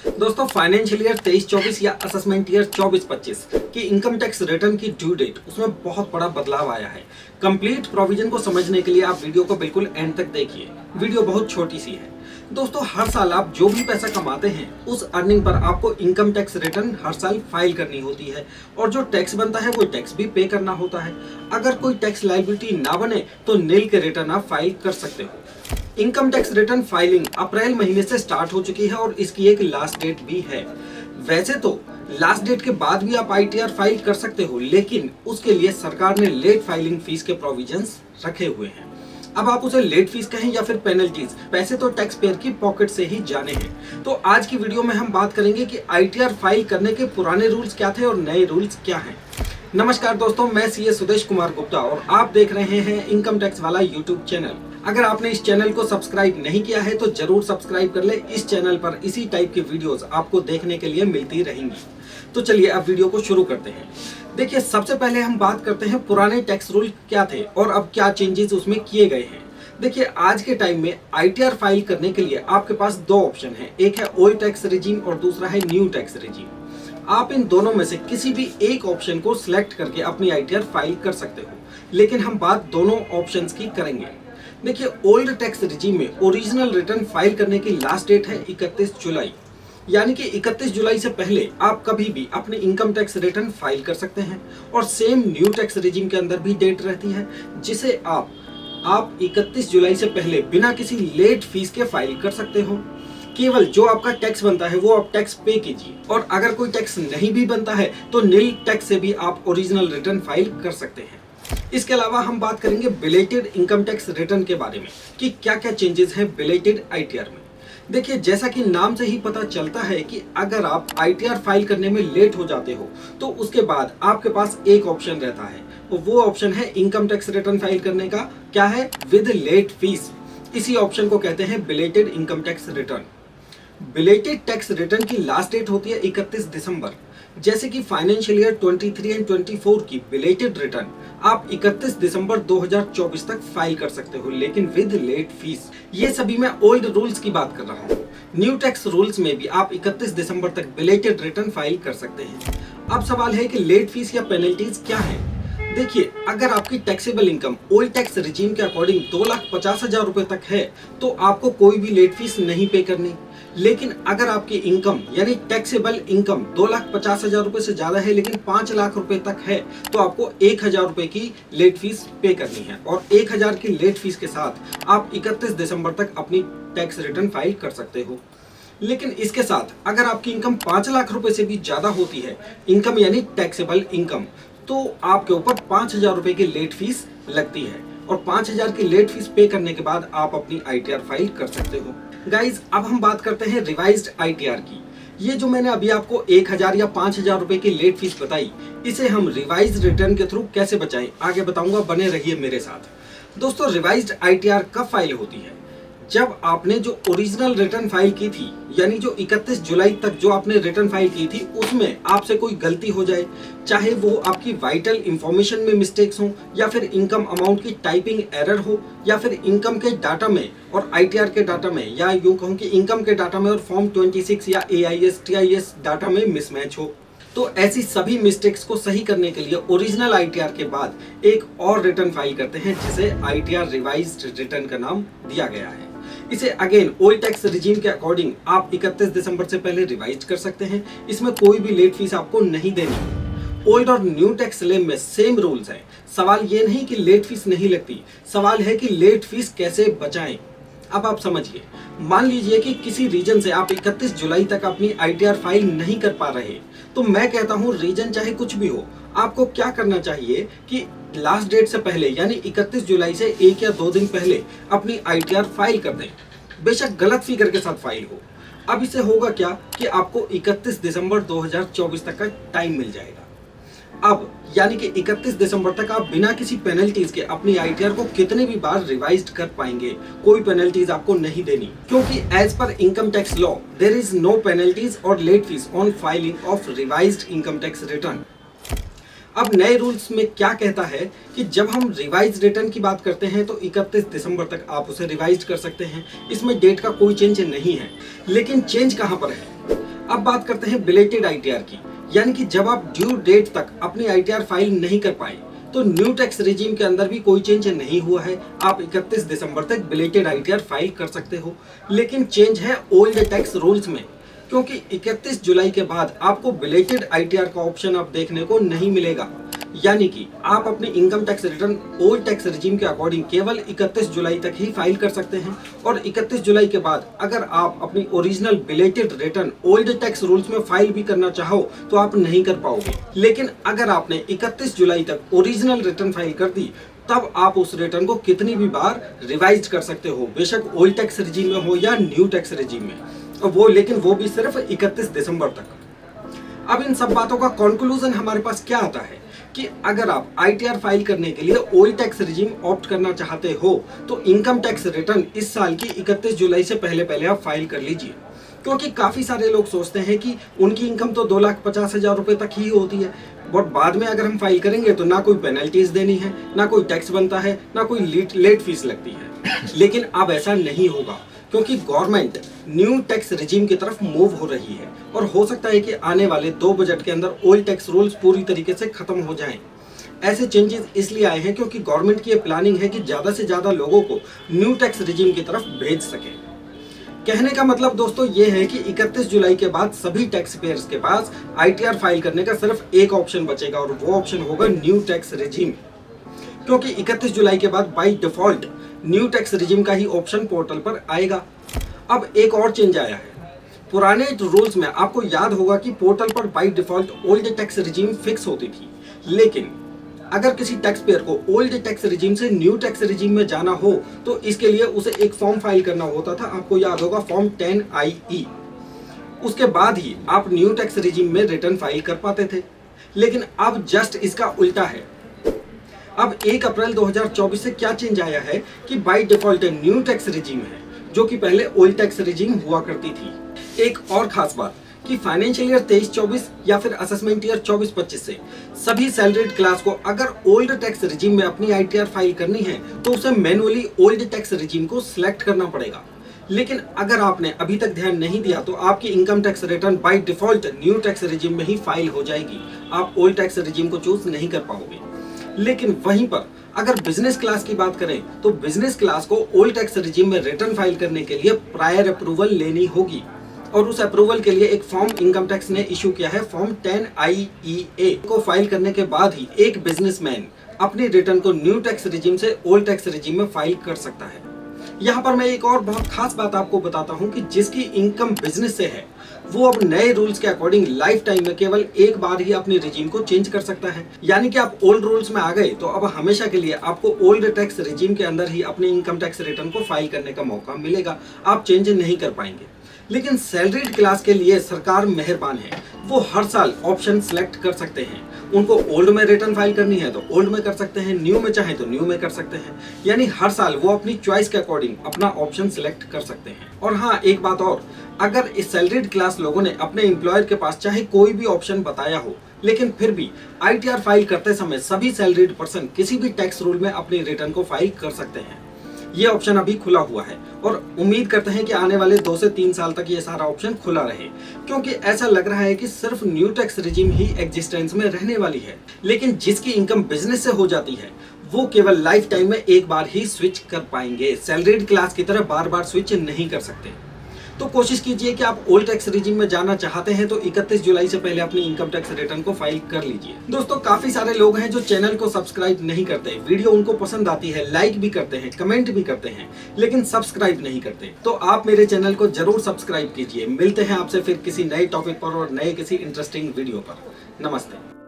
दोस्तों financial year 23-24 या assessment year 24-25 की इनकम टैक्स रिटर्न की ड्यू डेट उसमें बहुत बड़ा बदलाव आया है। कंप्लीट प्रोविजन को समझने के लिए आप वीडियो को बिल्कुल एंड तक देखिए। वीडियो बहुत छोटी सी है। दोस्तों हर साल आप जो भी पैसा कमाते हैं उस अर्निंग पर आपको इनकम टैक्स रिटर्न हर साल फाइल करनी होती है और जो टैक्स बनता है वो टैक्स भी पे करना होता है। अगर कोई टैक्स लायबिलिटी ना बने तो नील के रिटर्न आप फाइल कर सकते हो। इनकम टैक्स रिटर्न फाइलिंग अप्रैल महीने से स्टार्ट हो चुकी है और इसकी एक लास्ट डेट भी है। वैसे तो लास्ट डेट के बाद भी आप आईटीआर फाइल कर सकते हो, लेकिन उसके लिए सरकार ने लेट फाइलिंग फीस के प्रोविजंस रखे हुए हैं। अब आप उसे लेट फीस कहें या फिर पेनल्टीज, पैसे तो टैक्स पेयर की पॉकेट से ही जाने हैं। तो आज की वीडियो में हम बात करेंगे कि आईटीआर फाइल करने के पुराने रूल्स क्या थे और नए रूल्स क्या हैं। नमस्कार दोस्तों, मैं सीए सुदेश कुमार गुप्ता और आप देख रहे हैं इनकम टैक्स वाला यूट्यूब चैनल। अगर आपने इस चैनल को सब्सक्राइब नहीं किया है तो जरूर सब्सक्राइब कर ले। इस चैनल पर इसी टाइप की वीडियोस आपको देखने के लिए मिलती रहेंगी। तो चलिए अब वीडियो को शुरू करते हैं। देखिए, सबसे पहले हम बात करते हैं पुराने टैक्स रूल क्या थे और अब क्या चेंजेस उसमें किए गए हैं। देखिए, आज के टाइम में आईटीआर फाइल करने के लिए आपके पास दो ऑप्शन है, एक है ओल्ड टैक्स रिजीम और दूसरा है न्यू टैक्स रिजीम। आप इन दोनों में से किसी भी एक ऑप्शन को सिलेक्ट करके अपनी आईटीआर फाइल कर सकते हो, लेकिन हम बात दोनों ऑप्शंस की करेंगे। देखिए, ओल्ड टैक्स रिजीम में ओरिजिनल रिटर्न फाइल करने की लास्ट डेट है 31 जुलाई, यानी कि 31 जुलाई से पहले आप कभी भी अपने इनकम टैक्स रिटर्न फाइल कर सकते हैं। और सेम न्यू टैक्स रिजीम के अंदर भी डेट रहती है जिसे आप 31 जुलाई से पहले बिना किसी लेट फीस के फाइल कर सकते हो। केवल जो आपका टैक्स बनता है वो आप टैक्स पे कीजिए, और अगर कोई टैक्स नहीं भी बनता है तो नील टैक्स से भी आप ओरिजिनल रिटर्न फाइल कर सकते हैं। इसके अलावा हम बात करेंगे बिलेटेड इनकम टैक्स रिटर्न के बारे में कि क्या क्या चेंजेस हैं बिलेटेड आईटीआर में। देखिए, जैसा कि नाम से ही पता चलता है कि अगर आप आईटीआर फाइल करने में लेट हो जाते हो तो उसके बाद आपके पास एक ऑप्शन रहता है, और वो ऑप्शन है इनकम टैक्स रिटर्न फाइल करने का। क्या है? With late fees. इसी ऑप्शन को कहते हैं belated income tax return. Belated tax return की लास्ट डेट होती है 31 दिसंबर। जैसे कि फाइनेंशियल ईयर 23 एंड 24 की बिलेटेड रिटर्न आप 31 दिसंबर 2024 तक फाइल कर सकते हो, लेकिन विद लेट फीस। ये सभी मैं ओल्ड रूल्स की बात कर रहा हूँ। न्यू टैक्स रूल्स में भी आप 31 दिसंबर तक बिलेटेड रिटर्न फाइल कर सकते हैं। अब सवाल है कि लेट फीस या पेनल्टीज क्या है। देखिए, अगर आपकी taxable income old tax regime के अकॉर्डिंग 2,50,000 रुपए तक है तो आपको कोई भी लेट फीस नहीं पे करनी। लेकिन अगर आपकी इनकम यानी टैक्सेबल इनकम 2,50,000 रुपए से ज्यादा है लेकिन 5 लाख रुपए तक है तो आपको 1,000 रुपए की लेट फीस पे करनी है, और 1,000 की लेट फीस के साथ आप 31 दिसंबर तक अपनी टैक्स रिटर्न फाइल कर सकते हो। लेकिन इसके साथ अगर आपकी इनकम 5 लाख रुपए से भी ज्यादा होती है, इनकम यानी टैक्सेबल इनकम, तो आपके ऊपर 5,000 रुपए की लेट फीस लगती है, और 5,000 की लेट फीस पे करने के बाद आप अपनी आईटीआर फाइल कर सकते हो। गाइज, अब हम बात करते हैं रिवाइज्ड आईटीआर की। ये जो मैंने अभी आपको 1,000 या 5,000 रुपए की लेट फीस बताई, इसे हम रिवाइज्ड रिटर्न के थ्रू कैसे बचाएं आगे बताऊंगा, बने रहिए मेरे साथ। दोस्तों, रिवाइज्ड आईटीआर कब फाइल होती है? जब आपने जो ओरिजिनल रिटर्न फाइल की थी, यानी जो 31 जुलाई तक जो आपने रिटर्न फाइल की थी, उसमें आपसे कोई गलती हो जाए, चाहे वो आपकी वाइटल इंफॉर्मेशन में मिस्टेक्स हो, या फिर इनकम अमाउंट की टाइपिंग एरर हो, या फिर इनकम के डाटा में और आईटीआर के डाटा में, या यूं कहूं कि इनकम के डाटा में और फॉर्म 26 या एआईएस टीआईएस डाटा में मिसमैच हो। तो ऐसी सभी मिस्टेक्स को सही करने के लिए ओरिजिनल आईटीआर के बाद एक और रिटर्न फाइल करते हैं जिसे आईटीआर रिवाइज्ड रिटर्न का नाम दिया गया है। इसे अगेन ओल्ड टैक्स रिजीम के अकॉर्डिंग आप 31 दिसंबर से पहले रिवाइज कर सकते हैं। इसमें कोई भी लेट फीस आपको नहीं देनी। ओल्ड और न्यू टैक्स स्लेब में सेम रूल्स हैं। सवाल ये नहीं कि लेट फीस नहीं लगती, सवाल है कि लेट फीस कैसे बचाएं। अब आप समझिए, मान लीजिए कि किसी रीजन से आप 31 जुलाई तक अपनी आईटीआर फाइल नहीं कर पा रहे, तो मैं कहता हूं रीजन चाहे कुछ भी हो, आपको क्या करना चाहिए कि लास्ट डेट से पहले यानी 31 जुलाई से 1 या 2 दिन पहले अपनी आईटीआर फाइल कर दें, बेशक गलत फिगर के साथ फाइल हो। अब इससे होगा क्या कि आपको 31 दिसंबर 2024 तक का टाइम मिल जाएगा। अब यानी कि 31 दिसंबर तक आप बिना किसी पेनल्टीज के अपनी आईटीआर को कितने भी बार रिवाइज्ड कर पाएंगे। कोई पेनल्टीज आपको नहीं देनी, क्योंकि as per income tax law there is no penalties और late fees on filing of revised income tax return. अब नए रूल्स में क्या कहता है कि जब हम रिवाइज रिटर्न की बात करते हैं तो 31 दिसंबर तक आप उसे रिवाइज कर सकते हैं। इसमें डेट का कोई चेंज नहीं है। लेकिन चेंज कहां पर है? अब बात करते हैं बिलेटेड आईटीआर की, यानी कि जब आप ड्यू डेट तक अपनी आईटीआर फाइल नहीं कर पाए तो न्यू टैक्स रिजीम के अंदर भी कोई चेंज नहीं हुआ है। आप 31 दिसंबर तक बिलेटेड आईटीआर फाइल कर सकते हो, लेकिन चेंज है ओल्ड टैक्स रूल्स में, क्योंकि 31 जुलाई के बाद आपको बिलेटेड आईटीआर का ऑप्शन अब देखने को नहीं मिलेगा। यानी कि आप अपनी income tax return old tax regime के अकॉर्डिंग केवल 31 जुलाई तक ही फाइल कर सकते हैं, और 31 जुलाई के बाद अगर आप अपनी original belated return old tax rules में फाइल भी करना चाहो तो आप नहीं कर पाओगे। लेकिन अगर आपने 31 जुलाई तक ओरिजिनल रिटर्न फाइल कर दी, तब आप उस रिटर्न को कितनी भी बार रिवाइज कर सकते हो, बेशक ओल्ड टैक्स रिजीम में हो या न्यू टैक्स रिजीम में, लेकिन वो भी सिर्फ 31 दिसंबर तक। अब इन सब बातों का कंक्लूजन हमारे पास क्या आता है कि अगर आप आईटीआर फाइल करने के लिए ओल्ड टैक्स रिजीम ऑप्ट करना चाहते हो तो इनकम टैक्स रिटर्न इस साल की 31 जुलाई से पहले आप फाइल कर लीजिए, क्योंकि काफी सारे लोग सोचते हैं कि उनकी इनकम तो 2,50,000 रुपए तक ही होती है, और बाद में अगर हम फाइल करेंगे तो ना कोई पेनल्टीज देनी है, ना कोई टैक्स बनता है, ना कोई लेट फीस लगती है। लेकिन अब ऐसा नहीं होगा, क्योंकि गवर्नमेंट न्यू टैक्स रिजीम की तरफ मूव हो रही है, और हो सकता है कि आने वाले 2 बजट के अंदर ओल्ड टैक्स रूल्स पूरी तरीके से खत्म हो जाएं। ऐसे चेंजेस इसलिए आए हैं क्योंकि गवर्नमेंट की ये प्लानिंग है कि ज्यादा से ज्यादा लोगों को न्यू टैक्स रिजीम की तरफ भेज सके। कहने का मतलब दोस्तों ये है कि 31 जुलाई के बाद सभी टैक्स पेयर्स के पास आईटीआर फाइल करने का सिर्फ एक ऑप्शन बचेगा, और वो ऑप्शन होगा न्यू टैक्स रिजीम, क्योंकि 31 जुलाई के बाद by default new tax regime का ही ऑप्शन पोर्टल पर आएगा। अब एक और चेंज आया है। पुराने रूल्स में आपको याद होगा कि पोर्टल पर by default old tax regime fix होती थी, लेकिन अगर किसी टैक्स पेयर को ओल्ड टैक्स रिजीम से न्यू टैक्स रिजीम में जाना हो तो इसके लिए उसे एक फॉर्म फाइल करना होता था, आपको याद होगा फॉर्म 10IE। उसके बाद ही आप न्यू टैक्स रिजीम में रिटर्न फाइल कर पाते थे, लेकिन अब जस्ट इसका उल्टा है। अब 1 अप्रैल 2024 से क्या चेंज आया है कि by default new tax regime है, जो कि पहले ओल्ड टैक्स रिजीम हुआ करती थी। एक और खास बात कि फाइनेंशियल ईयर 23-24 या फिर असेसमेंट ईयर 24-25 से सभी सैलरीड क्लास को अगर ओल्ड टैक्स रिजीम में अपनी आईटीआर फाइल करनी है तो उसे मैनुअली ओल्ड टैक्स रिजीम को सिलेक्ट करना पड़ेगा। लेकिन अगर आपने अभी तक ध्यान नहीं दिया तो आपकी income tax return by default new tax regime में ही फाइल हो जाएगी, आप ओल्ड टैक्स रिजीम को चूज नहीं कर पाओगे। लेकिन वहीं पर अगर बिजनेस क्लास की बात करें तो बिजनेस क्लास को ओल्ड टैक्स रिजीम में रिटर्न फाइल करने के लिए प्रायर अप्रूवल लेनी होगी, और उस अप्रूवल के लिए एक फॉर्म इनकम टैक्स ने इशू किया है, फॉर्म 10IEA को फाइल करने के बाद ही एक बिजनेसमैन अपनी रिटर्न को न्यू टैक्स रिजीम से ओल्ड टैक्स रिजीम में फाइल कर सकता है। यहाँ पर मैं एक और बहुत खास बात आपको बताता हूँ कि जिसकी इनकम बिजनेस से है वो अब नए रूल्स के अकॉर्डिंग लाइफ टाइम में केवल एक बार ही अपनी रिजीम को चेंज कर सकता है। यानी कि आप ओल्ड रूल्स में आ गए तो अब हमेशा के लिए आपको ओल्ड टैक्स रिजीम के अंदर ही अपनी इनकम टैक्स रिटर्न को फाइल करने का मौका मिलेगा, आप चेंज नहीं कर पाएंगे। लेकिन सैलरीड क्लास के लिए सरकार मेहरबान है, वो हर साल ऑप्शन सिलेक्ट कर सकते हैं। उनको ओल्ड में रिटर्न फाइल करनी है तो ओल्ड में कर सकते हैं, न्यू में चाहे तो न्यू में कर सकते हैं, यानी हर साल वो अपनी चॉइस के अकॉर्डिंग अपना ऑप्शन सिलेक्ट कर सकते हैं। और हाँ, एक बात और, अगर इस सैलरीड क्लास लोगों ने अपने एम्प्लॉयर के पास चाहे कोई भी ऑप्शन बताया हो, लेकिन फिर भी आईटीआर फाइल करते समय सभी सैलरीड पर्सन किसी भी टैक्स रूल में अपनी रिटर्न को फाइल कर सकते हैं। ये ऑप्शन अभी खुला हुआ है और उम्मीद करते हैं कि आने वाले 2 से 3 साल तक ये सारा ऑप्शन खुला रहे, क्योंकि ऐसा लग रहा है कि सिर्फ न्यू टैक्स रिजीम ही एग्जिस्टेंस में रहने वाली है। लेकिन जिसकी इनकम बिजनेस से हो जाती है वो केवल लाइफ टाइम में एक बार ही स्विच कर पाएंगे, सैलरीड क्लास की तरह बार बार स्विच नहीं कर सकते। तो कोशिश कीजिए कि आप ओल्ड टैक्स रिजीम में जाना चाहते हैं तो 31 जुलाई से पहले अपनी इनकम टैक्स रिटर्न को फाइल कर लीजिए। दोस्तों, काफी सारे लोग हैं जो चैनल को सब्सक्राइब नहीं करते, वीडियो उनको पसंद आती है, लाइक भी करते हैं, कमेंट भी करते हैं, लेकिन सब्सक्राइब नहीं करते। तो आप मेरे चैनल को जरूर सब्सक्राइब कीजिए। मिलते हैं आपसे फिर किसी नए टॉपिक पर और नए किसी इंटरेस्टिंग वीडियो पर। नमस्ते।